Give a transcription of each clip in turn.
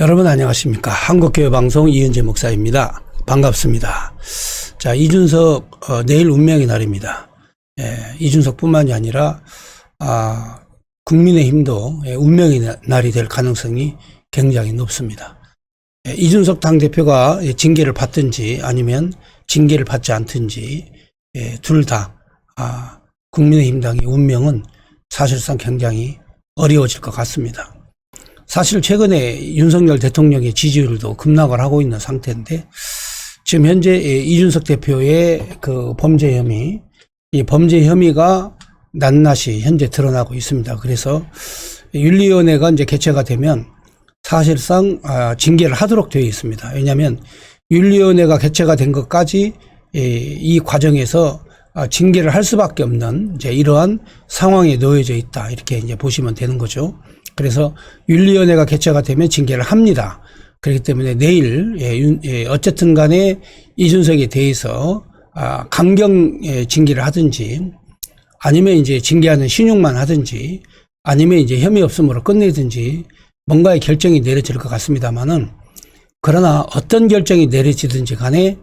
여러분 안녕하십니까. 한국교회방송 이은재 목사입니다. 반갑습니다. 자, 이준석 내일 운명의 날입니다. 이준석 뿐만이 아니라 국민의힘도 운명의 날이 될 가능성이 굉장히 높습니다. 이준석 당대표가 징계를 받든지 아니면 징계를 받지 않든지 둘 다 국민의힘당의 운명은 사실상 굉장히 어려워질 것 같습니다. 사실 최근에 윤석열 대통령의 지지율도 급락을 하고 있는 상태인데 지금 현재 이준석 대표의 그 범죄 혐의, 이 범죄 혐의가 낱낱이 현재 드러나고 있습니다. 그래서 윤리위원회가 이제 개최가 되면 사실상 징계를 하도록 되어 있습니다. 왜냐하면 윤리위원회가 개최가 된 것까지 이 과정에서 징계를 할 수밖에 없는 이제 이러한 상황에 놓여져 있다, 이렇게 이제 보시면 되는 거죠. 그래서 윤리위원회가 개최가 되면 징계를 합니다. 그렇기 때문에 내일 어쨌든 간에 이준석에 대해서 강경 징계를 하든지 아니면 이제 징계하는 신용만 하든지 아니면 이제 혐의 없음으로 끝내든지 뭔가의 결정이 내려질 것 같습니다만은, 그러나 어떤 결정이 내려지든지 간에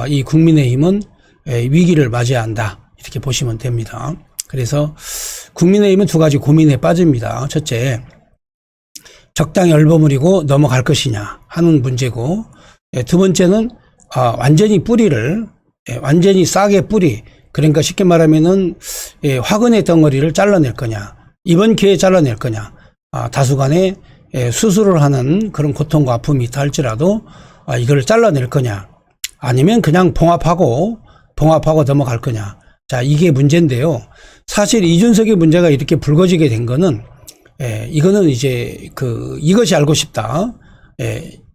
이 국민의힘은 위기를 맞이해야 한다, 이렇게 보시면 됩니다. 그래서 국민의힘은 두 가지 고민에 빠집니다. 첫째, 적당히 얼버무리고 넘어갈 것이냐 하는 문제고, 두 번째는 완전히 뿌리를, 완전히 싹의 뿌리, 그러니까 쉽게 말하면은 화근의 덩어리를 잘라낼 거냐, 이번 기회에 잘라낼 거냐, 다수간에 수술을 하는 그런 고통과 아픔이 있다 할지라도 이걸 잘라낼 거냐, 아니면 그냥 봉합하고 넘어갈 거냐. 자, 이게 문제인데요. 사실 이준석의 문제가 이렇게 불거지게 된 거는 이거는 이제 이것이 알고 싶다,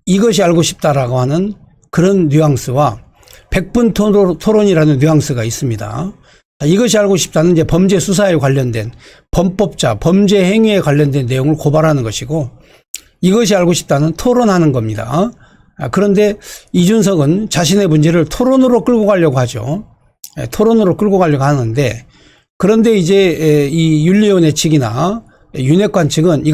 이것이 알고 싶다라고 하는 그런 뉘앙스와 100분 토론이라는 뉘앙스가 있습니다. 자, 이것이 알고 싶다는 이제 범죄 수사에 관련된 범법자, 범죄 행위에 관련된 내용을 고발하는 것이고, 이것이 알고 싶다는 토론하는 겁니다. 그런데 이준석은 자신의 문제를 토론으로 끌고 가려고 하죠. 토론으로 끌고 가려고 하는데, 그런데 이제 이 윤리위원회 측이나 윤핵관 측은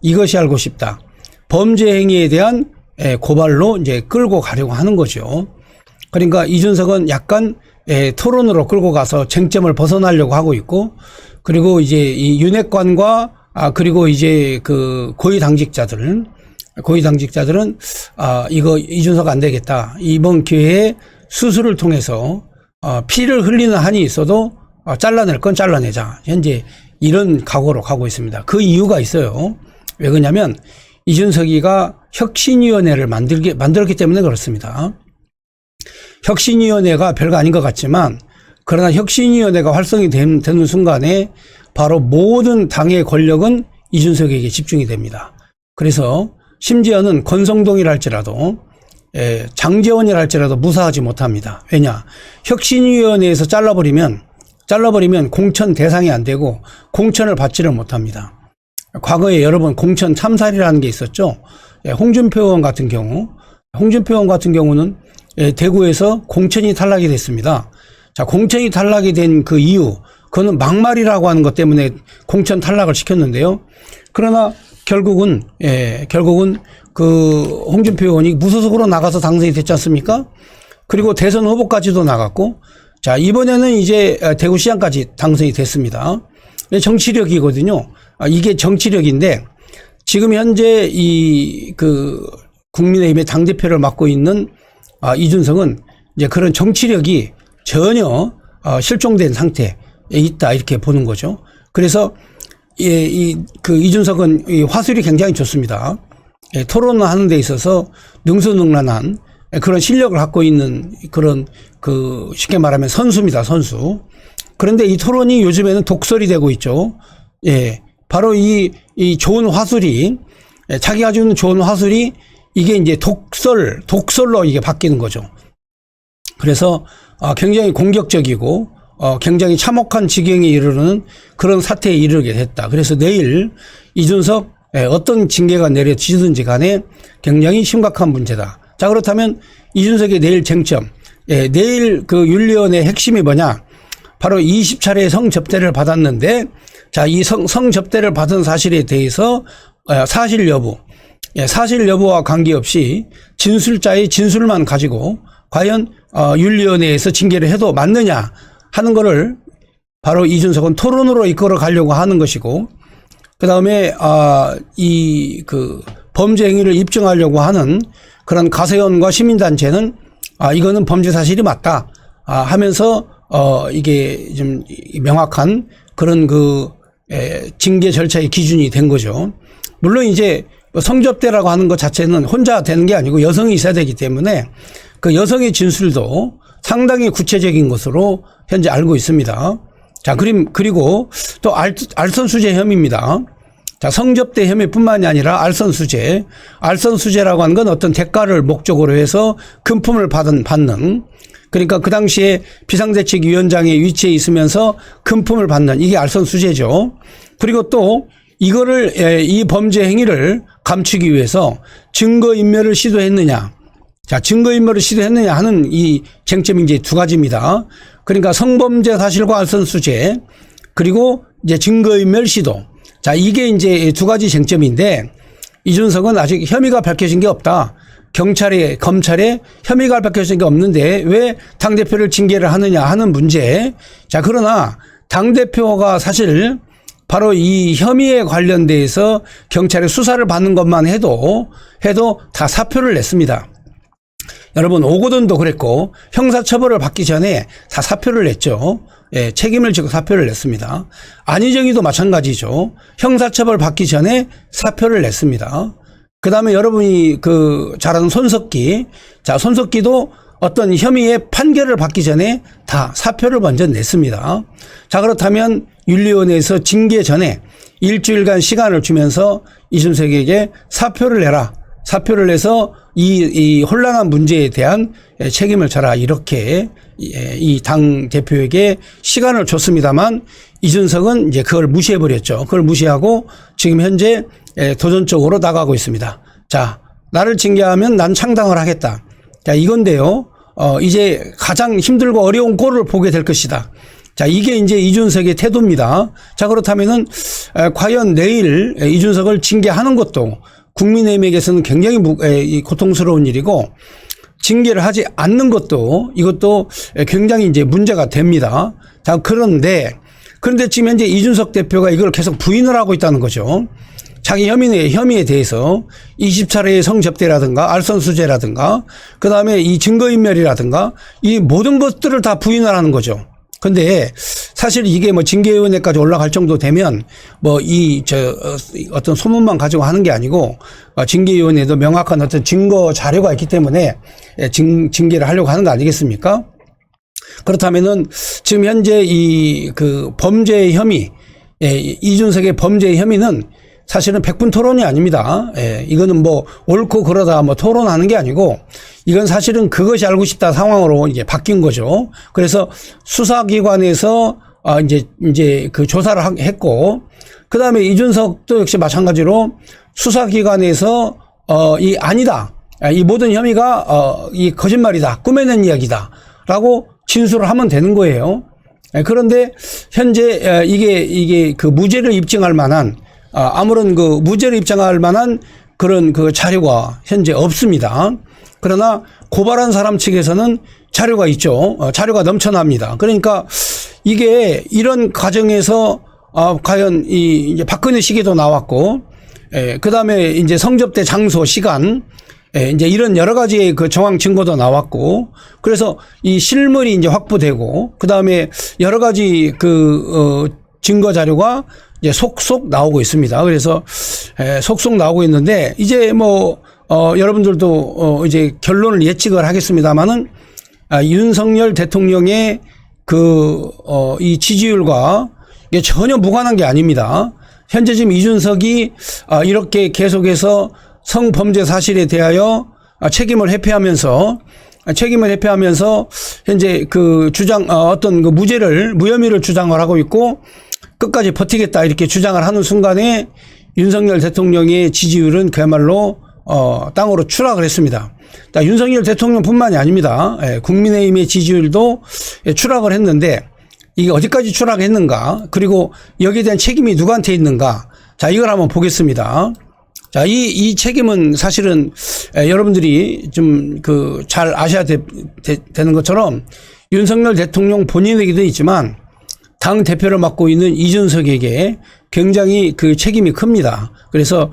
이것이 알고 싶다, 범죄 행위에 대한 고발로 이제 끌고 가려고 하는 거죠. 그러니까 이준석은 약간 토론으로 끌고 가서 쟁점을 벗어나려고 하고 있고, 그리고 이제 이 윤핵관과 그리고 이제 그 고위 당직자들은 이거 이준석 안 되겠다, 이번 기회에 수술을 통해서 피를 흘리는 한이 있어도 잘라낼 건 잘라내자, 현재 이런 각오로 가고 있습니다. 그 이유가 있어요. 왜 그러냐면 이준석이가 혁신위원회를 만들었기 때문에 그렇습니다. 혁신위원회가 별거 아닌 것 같지만, 그러나 혁신위원회가 활성이 되는 순간에 바로 모든 당의 권력은 이준석에게 집중이 됩니다. 그래서 심지어는 권성동이랄지라도 장제원이라 할지라도 무사하지 못합니다. 왜냐? 혁신위원회에서 잘라버리면 공천 대상이 안 되고 공천을 받지를 못합니다. 과거에 여러 번 공천 참살이라는 게 있었죠. 홍준표 의원 같은 경우는 대구에서 공천이 탈락이 됐습니다. 자, 공천이 탈락이 된 그 이유, 그거는 막말이라고 하는 것 때문에 공천 탈락을 시켰는데요. 그러나 결국은 그 홍준표 의원이 무소속으로 나가서 당선이 됐지 않습니까? 그리고 대선 후보까지도 나갔고, 자, 이번에는 이제 대구시장까지 당선이 됐습니다. 정치력이거든요. 이게 정치력인데, 지금 현재 국민의힘의 당대표를 맡고 있는 이준석은 이제 그런 정치력이 전혀 실종된 상태에 있다, 이렇게 보는 거죠. 그래서 이준석은 이 화술이 굉장히 좋습니다. 토론을 하는 데 있어서 능수능란한 그런 실력을 갖고 있는 그런 쉽게 말하면 선수입니다, 선수. 그런데 이 토론이 요즘에는 독설이 되고 있죠. 바로 이 좋은 화술이, 자기가 주는 좋은 화술이 이게 이제 독설로 이게 바뀌는 거죠. 그래서 굉장히 공격적이고 굉장히 참혹한 지경에 이르는 그런 사태에 이르게 됐다. 그래서 내일 이준석 어떤 징계가 내려지든지 간에 굉장히 심각한 문제다. 자, 그렇다면 이준석의 내일 쟁점, 내일 그 윤리위원회 핵심이 뭐냐? 바로 20차례 성접대를 받았는데, 자, 이 성접대를 받은 사실에 대해서 사실 여부, 사실 여부와 관계없이 진술자의 진술만 가지고 과연 윤리위원회에서 징계를 해도 맞느냐 하는 거를 바로 이준석은 토론으로 이끌어 가려고 하는 것이고, 그 다음에 이 그 범죄 행위를 입증하려고 하는 그런 가세원과 시민단체는 이거는 범죄 사실이 맞다 하면서 이게 좀 명확한 그런 그 징계 절차의 기준이 된 거죠. 물론 이제 성접대라고 하는 것 자체는 혼자 되는 게 아니고 여성이 있어야 되기 때문에 그 여성의 진술도 상당히 구체적인 것으로 현재 알고 있습니다. 자, 그리고 또 알선수재 혐의입니다. 자, 성접대 혐의뿐만이 아니라 알선수재라고 하는 건 어떤 대가를 목적으로 해서 금품을 받는, 그러니까 그 당시에 비상대책위원장의 위치에 있으면서 금품을 받는, 이게 알선수재죠. 그리고 또 이거를 이 범죄 행위를 감추기 위해서 증거인멸을 시도했느냐. 자, 증거인멸을 시도했느냐 하는 이 쟁점이 이제 두 가지입니다. 그러니까 성범죄 사실과 알선수재, 그리고 이제 증거인멸 시도. 자, 이게 이제 두 가지 쟁점인데 이준석은 아직 혐의가 밝혀진 게 없다. 검찰에 혐의가 밝혀진 게 없는데 왜 당대표를 징계를 하느냐 하는 문제. 자, 그러나 당대표가 사실 바로 이 혐의에 관련돼서 경찰의 수사를 받는 것만 해도 다 사표를 냈습니다. 여러분, 오거돈도 그랬고 형사처벌을 받기 전에 다 사표를 냈죠. 예, 책임을 지고 사표를 냈습니다. 안희정이도 마찬가지죠. 형사처벌 받기 전에 사표를 냈습니다. 그 다음에 여러분이 잘 아는 손석희. 자, 손석희도 어떤 혐의의 판결을 받기 전에 다 사표를 먼저 냈습니다. 자, 그렇다면 윤리위원회에서 징계 전에 일주일간 시간을 주면서 이준석에게 사표를 내라. 사표를 내서 이 혼란한 문제에 대한 책임을 져라. 이렇게 이 당 대표에게 시간을 줬습니다만 이준석은 이제 그걸 무시해버렸죠. 그걸 무시하고 지금 현재 도전적으로 나가고 있습니다. 자, 나를 징계하면 난 창당을 하겠다. 자, 이건데요. 이제 가장 힘들고 어려운 꼴을 보게 될 것이다. 자, 이게 이제 이준석의 태도입니다. 자, 그렇다면은 과연 내일 이준석을 징계하는 것도 국민의힘에게서는 굉장히 고통스러운 일이고, 징계를 하지 않는 것도 이것도 굉장히 이제 문제가 됩니다. 자, 그런데 지금 현재 이준석 대표가 이걸 계속 부인을 하고 있다는 거죠. 자기 혐의에 대해서 20차례의 성접대라든가 알선수재라든가 그 다음에 이 증거인멸이라든가 이 모든 것들을 다 부인을 하는 거죠. 근데 사실 이게 뭐 징계위원회까지 올라갈 정도 되면 어떤 소문만 가지고 하는 게 아니고 징계위원회도 명확한 어떤 증거 자료가 있기 때문에 징계를 하려고 하는 거 아니겠습니까? 그렇다면은 지금 현재 범죄의 혐의, 이준석의 범죄의 혐의는 사실은 100분 토론이 아닙니다. 이거는 옳고 그러다 토론하는 게 아니고 이건 사실은 그것이 알고 싶다 상황으로 이제 바뀐 거죠. 그래서 수사기관에서 이제 그 조사를 했고, 그 다음에 이준석도 역시 마찬가지로 수사기관에서 이 아니다. 이 모든 혐의가 이 거짓말이다. 꾸며낸 이야기다라고 진술을 하면 되는 거예요. 그런데 현재 이게 그 무죄를 입증할 만한 아무런 무죄를 입증할 만한 그런 자료가 현재 없습니다. 그러나 고발한 사람 측에서는 자료가 있죠. 자료가 넘쳐납니다. 그러니까 이게 이런 과정에서 과연 이제 박근혜 시기도 나왔고, 그 다음에 이제 성접대 장소, 시간, 이제 이런 여러 가지의 정황 증거도 나왔고, 그래서 이 실물이 이제 확보되고, 그 다음에 여러 가지 증거 자료가 이제 속속 나오고 있습니다. 그래서 속속 나오고 있는데 이제 여러분들도 이제 결론을 예측을 하겠습니다만은 윤석열 대통령의 이 지지율과 이게 전혀 무관한 게 아닙니다. 현재 지금 이준석이 이렇게 계속해서 성범죄 사실에 대하여 책임을 회피하면서 현재 어떤 무혐의를 주장을 하고 있고 끝까지 버티겠다 이렇게 주장을 하는 순간에 윤석열 대통령의 지지율은 그야말로 땅으로 추락을 했습니다. 윤석열 대통령뿐만이 아닙니다. 국민의힘의 지지율도 추락을 했는데 이게 어디까지 추락했는가, 그리고 여기에 대한 책임이 누구한테 있는가. 자, 이걸 한번 보겠습니다. 자, 이 책임은 사실은 여러분들이 좀 잘 아셔야 되는 것처럼 윤석열 대통령 본인에게도 있지만 당 대표를 맡고 있는 이준석에게 굉장히 그 책임이 큽니다. 그래서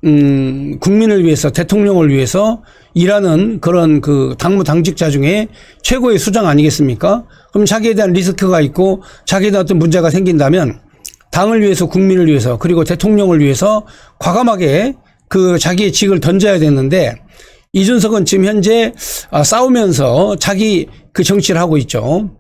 국민을 위해서, 대통령을 위해서 일하는 그런 그 당직자 중에 최고의 수장 아니겠습니까? 그럼 자기에 대한 리스크가 있고 자기에 대한 어떤 문제가 생긴다면 당을 위해서, 국민을 위해서, 그리고 대통령을 위해서 과감하게 그 자기의 직을 던져야 되는데, 이준석은 지금 현재 싸우면서 자기 그 정치를 하고 있죠.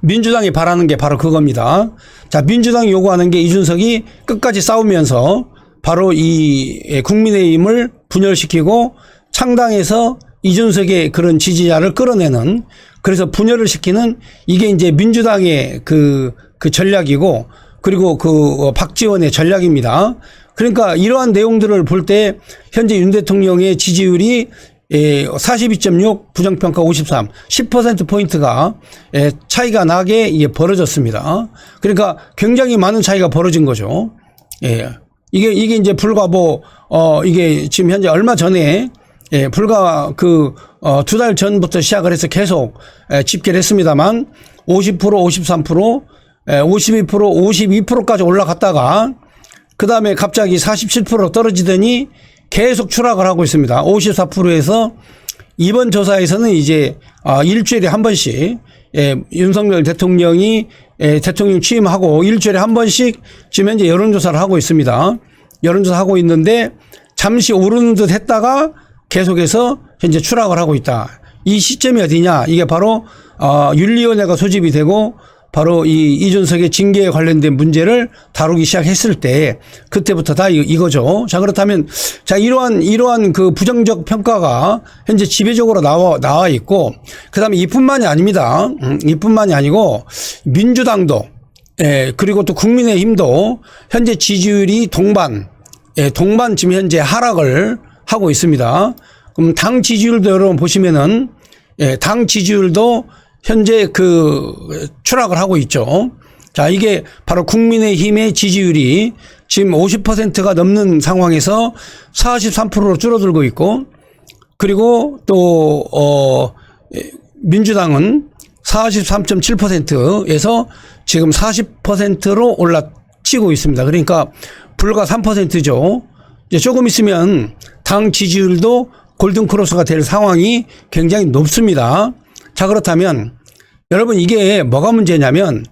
민주당이 바라는 게 바로 그겁니다. 자, 민주당이 요구하는 게 이준석이 끝까지 싸우면서 바로 이 국민의힘을 분열시키고 창당해서 이준석의 그런 지지자를 끌어내는, 그래서 분열을 시키는, 이게 이제 민주당의 그 전략이고, 그리고 그 박지원의 전략입니다. 그러니까 이러한 내용들을 볼 때 현재 윤 대통령의 지지율이 42.6, 부정평가 53, 10%포인트가 차이가 나게 이게 벌어졌습니다. 그러니까 굉장히 많은 차이가 벌어진 거죠. 이게 이제 불과 이게 지금 현재 얼마 전에 불과 2달 전부터 시작을 해서 계속 집계를 했습니다만 50%, 53%, 52%, 52%까지 올라갔다가 그 다음에 갑자기 47%로 떨어지더니 계속 추락을 하고 있습니다. 54%에서 이번 조사에서는 이제 일주일에 한 번씩 윤석열 대통령이 대통령 취임하고 일주일에 한 번씩 지금 현재 여론조사를 하고 있습니다. 여론조사 하고 있는데 잠시 오르는 듯 했다가 계속해서 현재 추락을 하고 있다. 이 시점이 어디냐? 이게 바로 윤리위원회가 소집이 되고 바로 이 이준석의 징계에 관련된 문제를 다루기 시작했을 때 그때부터 다 이거죠. 자, 그렇다면 자, 이러한 그 부정적 평가가 현재 지배적으로 나와 있고, 그다음에 이뿐만이 아닙니다. 이뿐만이 아니고 민주당도 그리고 또 국민의힘도 현재 지지율이 동반 지금 현재 하락을 하고 있습니다. 그럼 당 지지율도 여러분 보시면은 당 지지율도 현재 추락을 하고 있죠. 자, 이게 바로 국민의힘의 지지율이 지금 50%가 넘는 상황에서 43%로 줄어들고 있고, 그리고 또 민주당은 43.7%에서 지금 40%로 올라치고 있습니다. 그러니까 불과 3%죠. 이제 조금 있으면 당 지지율도 골든크로스가 될 상황이 굉장히 높습니다. 자, 그렇다면 여러분 이게 뭐가 문제냐면,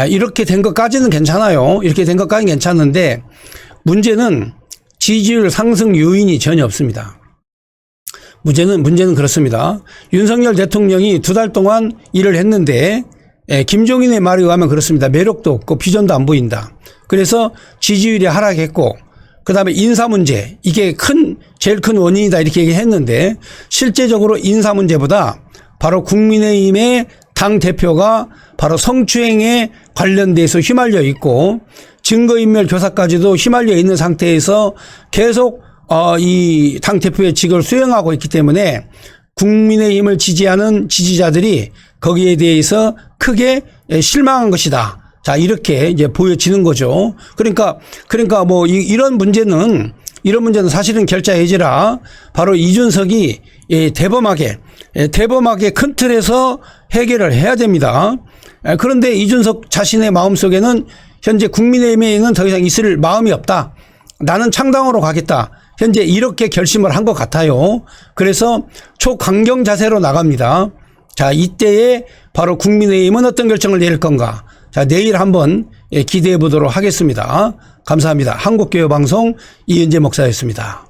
이렇게 된 것까지는 괜찮아요. 이렇게 된 것까지는 괜찮은데 문제는 지지율 상승 요인이 전혀 없습니다. 문제는 그렇습니다. 윤석열 대통령이 2달 동안 일을 했는데 김종인의 말에 의하면 그렇습니다. 매력도 없고 비전도 안 보인다. 그래서 지지율이 하락했고, 그 다음에 인사 문제, 이게 제일 큰 원인이다 이렇게 얘기했는데 실제적으로 인사 문제보다 바로 국민의힘의 당대표가 바로 성추행에 관련돼서 휘말려 있고 증거인멸 교사까지도 휘말려 있는 상태에서 계속 이 당대표의 직을 수행하고 있기 때문에 국민의힘을 지지하는 지지자들이 거기에 대해서 크게 실망한 것이다. 자, 이렇게 이제 보여지는 거죠. 그러니까 이런 문제는 사실은 결자해지라 바로 이준석이 대범하게 큰 틀에서 해결을 해야 됩니다. 그런데 이준석 자신의 마음속에는 현재 국민의힘에는 더 이상 있을 마음이 없다. 나는 창당으로 가겠다. 현재 이렇게 결심을 한 것 같아요. 그래서 초강경 자세로 나갑니다. 자, 이때에 바로 국민의힘은 어떤 결정을 내릴 건가. 자, 내일 한번 기대해 보도록 하겠습니다. 감사합니다. 한국교회방송 이은재 목사였습니다.